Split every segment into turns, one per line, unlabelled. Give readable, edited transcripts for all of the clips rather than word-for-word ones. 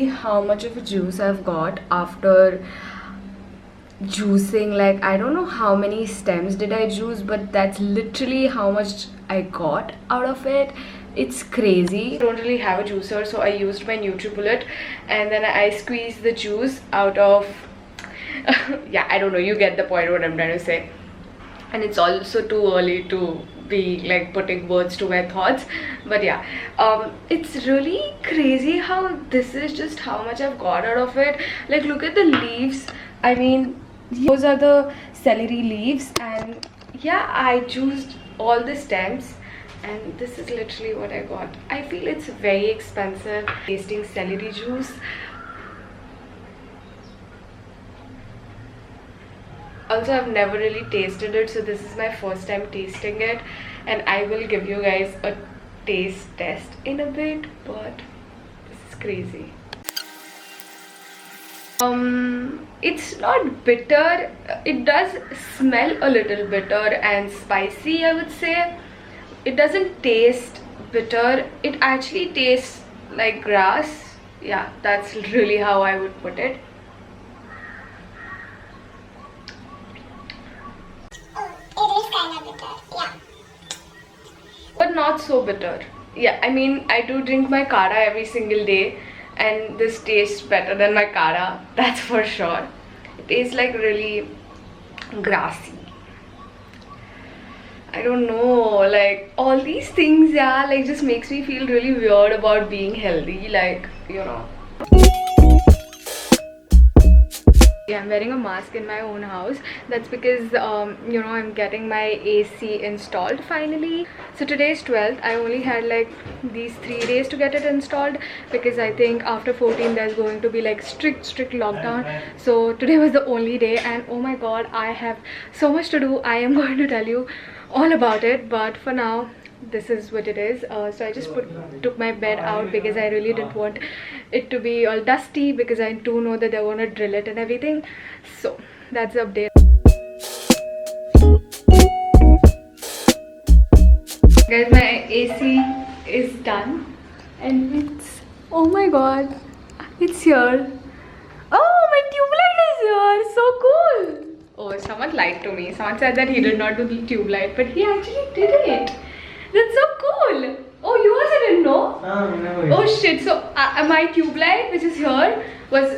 literally how much of a juice I've got after juicing. Like, I don't know how many stems did I juice, but that's literally how much I got out of it. It's crazy. I don't really have a juicer, so I used my NutriBullet, and then I squeezed the juice out of yeah, I don't know, you get the point what I'm trying to say. And it's also too early to be like putting words to my thoughts, but yeah, it's really crazy how this is just how much I've got out of it. Like, look at the leaves. I mean, those are the celery leaves, and yeah, I juiced all the stems, and this is literally what I got. I feel it's very expensive tasting celery juice. Also, I've never really tasted it, so this is my first time tasting it, and I will give you guys a taste test in a bit, but this is crazy. It's not bitter. It does smell a little bitter and spicy, I would say. It doesn't taste bitter. It actually tastes like grass. Yeah, that's really how I would put it. But not so bitter. Yeah, I mean, I do drink my kara every single day, and this tastes better than my kara, that's for sure. It tastes like really grassy. I don't know, like all these things, yeah, like just makes me feel really weird about being healthy, like, you know. Yeah, I'm wearing a mask in my own house. That's because you know, I'm getting my AC installed finally. So today is 12th. I only had like these 3 days to get it installed, because I think after 14 there's going to be like strict lockdown. So today was the only day, and oh my god, I have so much to do. I am going to tell you all about it, but for now this is what it is. So I just took my bed out because I really didn't want it to be all dusty, because I do know that they're gonna drill it and everything. So that's the update. Guys, my AC is done, and it's, oh my god, it's here. Oh, my tube light is here. So cool. Oh, someone lied to me. Someone said that he did not do the tube light, but he actually did it. That's so cool. Oh, you also didn't know? No. Oh shit. So my tube light, which is here, was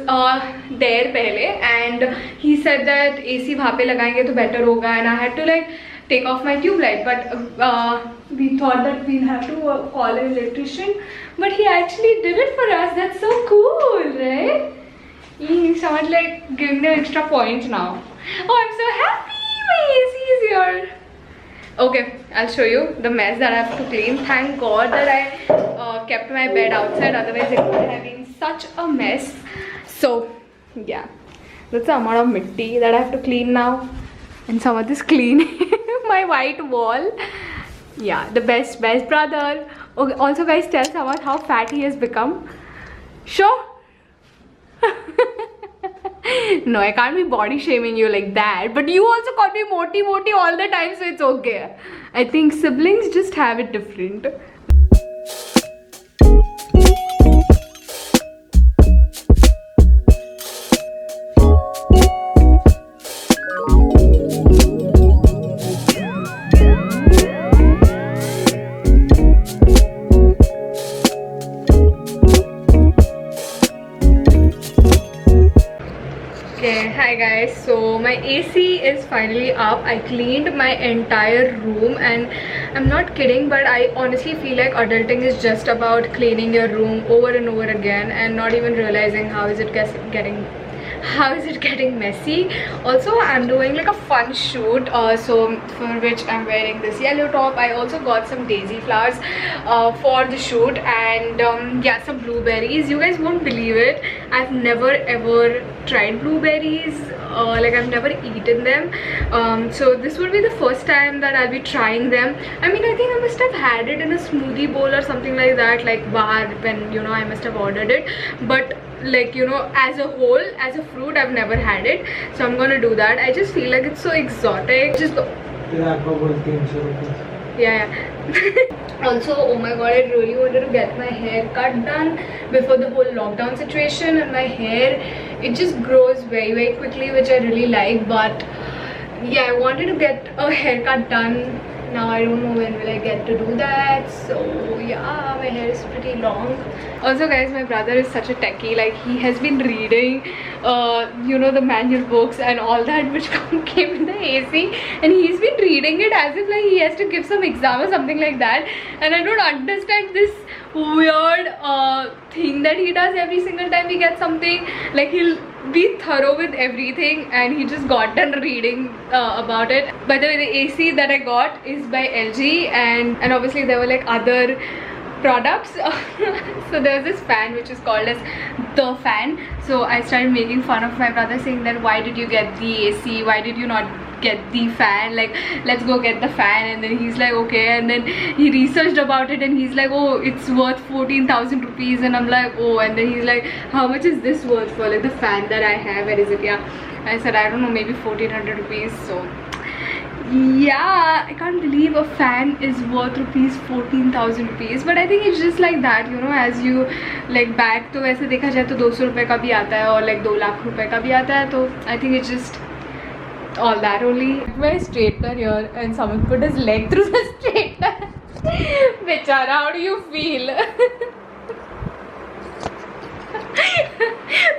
there pehle, and he said that AC वहाँ पे लगाएंगे तो better होगा, and I had to like take off my tube light, but we thought that we'll have to call an electrician, but he actually did it for us. That's so cool, right? Someone's like giving them extra points now. Oh, I'm so happy. My AC is here. Okay, I'll show you the mess that I have to clean. Thank God that I kept my bed outside, otherwise it would have been such a mess. So yeah, that's the amount of mitti that I have to clean now. And some of this clean my white wall. Yeah, the best brother. Okay, also guys, tell someone how fat he has become. Sure. No, I can't be body shaming you like that, but you also call me moti all the time, so it's okay. I think siblings just have it different. Hi guys, so my AC is finally up. I cleaned my entire room, and I'm not kidding, but I honestly feel like adulting is just about cleaning your room over and over again and not even realizing how is it getting messy. Also, I'm doing like a fun shoot, so for which I'm wearing this yellow top. I also got some daisy flowers for the shoot, and yeah, some blueberries. You guys won't believe it, I've never ever tried blueberries. Like, I've never eaten them, so this will be the first time that I'll be trying them. I mean, I think I must have had it in a smoothie bowl or something like that, like bahar, when, you know, I must have ordered it, but like, you know, as a whole, as a fruit, I've never had it, so I'm gonna do that. I just feel like it's so exotic. Just Yeah. Also, oh my god, I really wanted to get my hair cut done before the whole lockdown situation, and my hair, it just grows very quickly, which I really like. But yeah, I wanted to get a haircut done. Now I don't know when will I get to do that. So yeah, my hair is pretty long. Also guys, my brother is such a techie. Like, he has been reading you know, the manual books and all that which came in the AC, and he's been reading it as if like he has to give some exam or something like that. And I don't understand this weird thing that he does every single time we get something. Like, he'll be thorough with everything, and he just got done reading about it. By the way, the AC that I got is by LG, and obviously there were like other products. So there was this fan which is called as the fan. So I started making fun of my brother, saying that why did you get the AC, why did you not get the fan, like let's go get the fan. And then he's like okay, and then he researched about it, and he's like, oh, it's worth 14,000 rupees. And I'm like, oh. And then he's like, how much is this worth for, like the fan that I have, where is it? Yeah, I said, I don't know, maybe 1400 rupees. So yeah, I can't believe a fan is worth rupees 14,000 rupees. But I think it's just like that, you know, as you like bag to वैसे देखा जाए तो 200 रुपए का भी आता है और like 2 लाख रुपए का भी आता है. तो I think it's just all that only. My straightener here, and someone put his leg through the straightener. Bechara, how do you feel?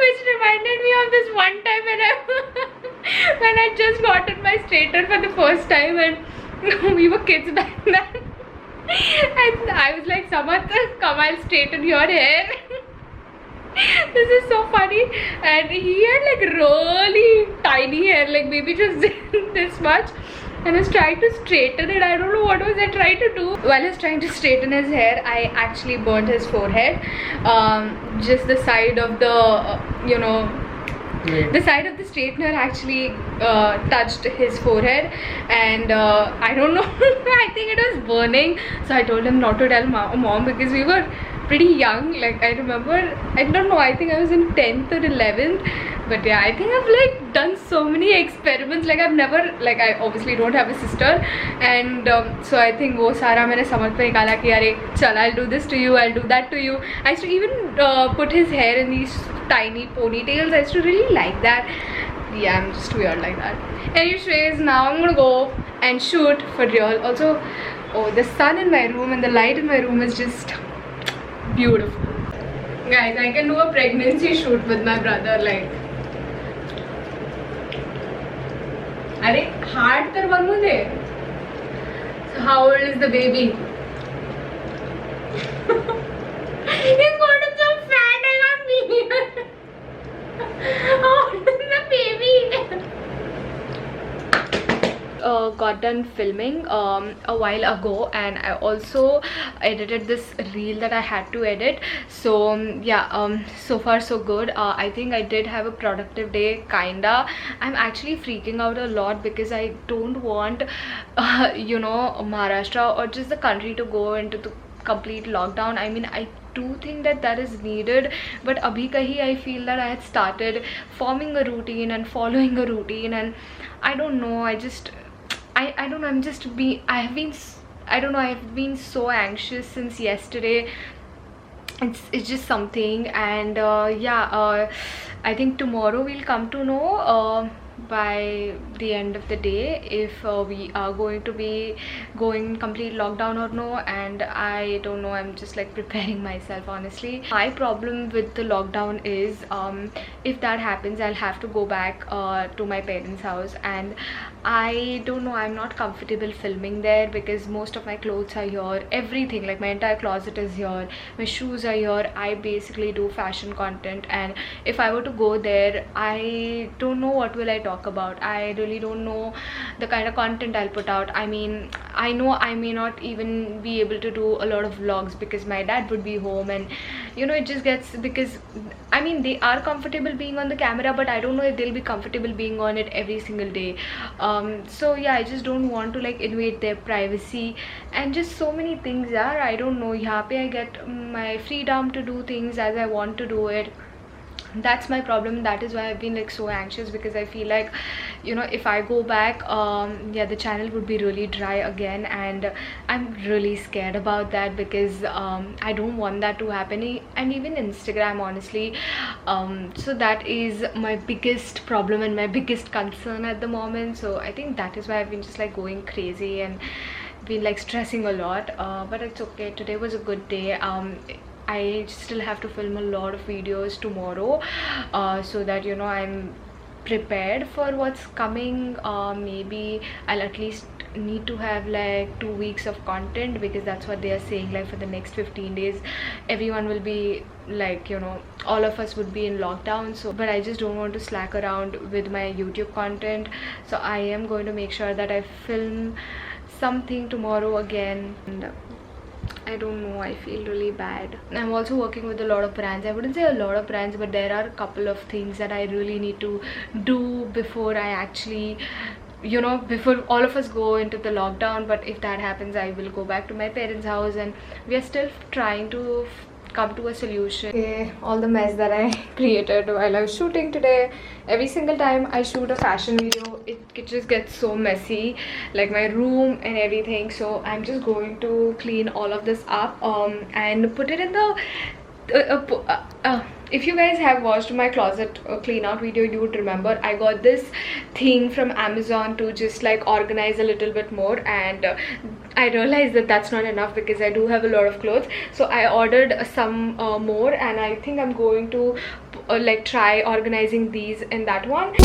Which reminded me of this one time when I just gotten my straightener for the first time, and we were kids back then. And I was like, Samat, come, I'll straighten your hair. This is so funny. And he had like really tiny hair, like maybe just this much, and I was trying to straighten it. I don't know what was I trying to do. While I was trying to straighten his hair, I actually burnt his forehead. Just the side of the you know, the side of the straightener actually touched his forehead, and I don't know, I think it was burning. So I told him not to tell mom because we were pretty young. Like, I remember, I don't know, I think I was in 10th or 11th. But yeah, I think I've like done so many experiments. Like, I've never, like, I obviously don't have a sister, and so I think वो सारा मैंने समझ पे निकाला कि अरे चल, I'll do this to you, I'll do that to you. I used to even put his hair in these tiny ponytails. I used to really like that. Yeah, I'm just weird like that. Anyways, now I'm gonna go and shoot for real. Also, oh, the sun in my room and the light in my room is just beautiful. Guys, I can do a pregnancy shoot with my brother. Like, अरे heart तर बनवू दे. So how old is the baby? He's got so fat. I got me. How old is the baby? Got done filming a while ago, and I also edited this reel that I had to edit. So yeah, so far so good. I think I did have a productive day, kinda. I'm actually freaking out a lot because I don't want you know, Maharashtra or just the country to go into the complete lockdown. I mean, I do think that that is needed, but abhi kahi I feel that I had started forming a routine and following a routine, and I don't know, I don't know, I don't know, I've been so anxious since yesterday. It's just something. And yeah, I think tomorrow we'll come to know by the end of the day if we are going to be going complete lockdown or no. And I don't know, I'm just like preparing myself, honestly. My problem with the lockdown is if that happens, I'll have to go back to my parents' house, and I don't know, I'm not comfortable filming there because most of my clothes are here, everything, like my entire closet is here, my shoes are here. I basically do fashion content, and if I were to go there, I don't know what will I talk about. I really don't know the kind of content I'll put out. I mean, I know I may not even be able to do a lot of vlogs because my dad would be home, and you know, it just gets, because I mean, they are comfortable being on the camera, but I don't know if they'll be comfortable being on it every single day. So yeah, I just don't want to like invade their privacy, and just so many things are, I don't know, yahan pe I get my freedom to do things as I want to do it. that's my problem. That is why I've been like so anxious, because I feel like, you know, if I go back, yeah, the channel would be really dry again, and I'm really scared about that, because I don't want that to happen. And even Instagram, honestly, so that is my biggest problem and my biggest concern at the moment. So I think that is why I've been just like going crazy and been like stressing a lot, but it's okay. Today was a good day. I still have to film a lot of videos tomorrow, so that, you know, I'm prepared for what's coming. Maybe I'll at least need to have like 2 weeks of content, because that's what they are saying, like for the next 15 days everyone will be like, you know, all of us would be in lockdown. So but I just don't want to slack around with my YouTube content, so I am going to make sure that I film something tomorrow again. And I don't know, I feel really bad. I'm also working with a lot of brands. I wouldn't say a lot of brands, but there are a couple of things that I really need to do before I actually, you know, before all of us go into the lockdown. But if that happens, I will go back to my parents' house, and we are still trying to come to a solution. Okay, all the mess that I created while I was shooting today. Every single time I shoot a fashion video, it just gets so messy, like my room and everything. So I'm just going to clean all of this up, and put it in the if you guys have watched my closet clean out video, you would remember I got this thing from Amazon to just like organize a little bit more, and I realized that that's not enough, because I do have a lot of clothes. So I ordered some more, and I think I'm going to like try organizing these in that one.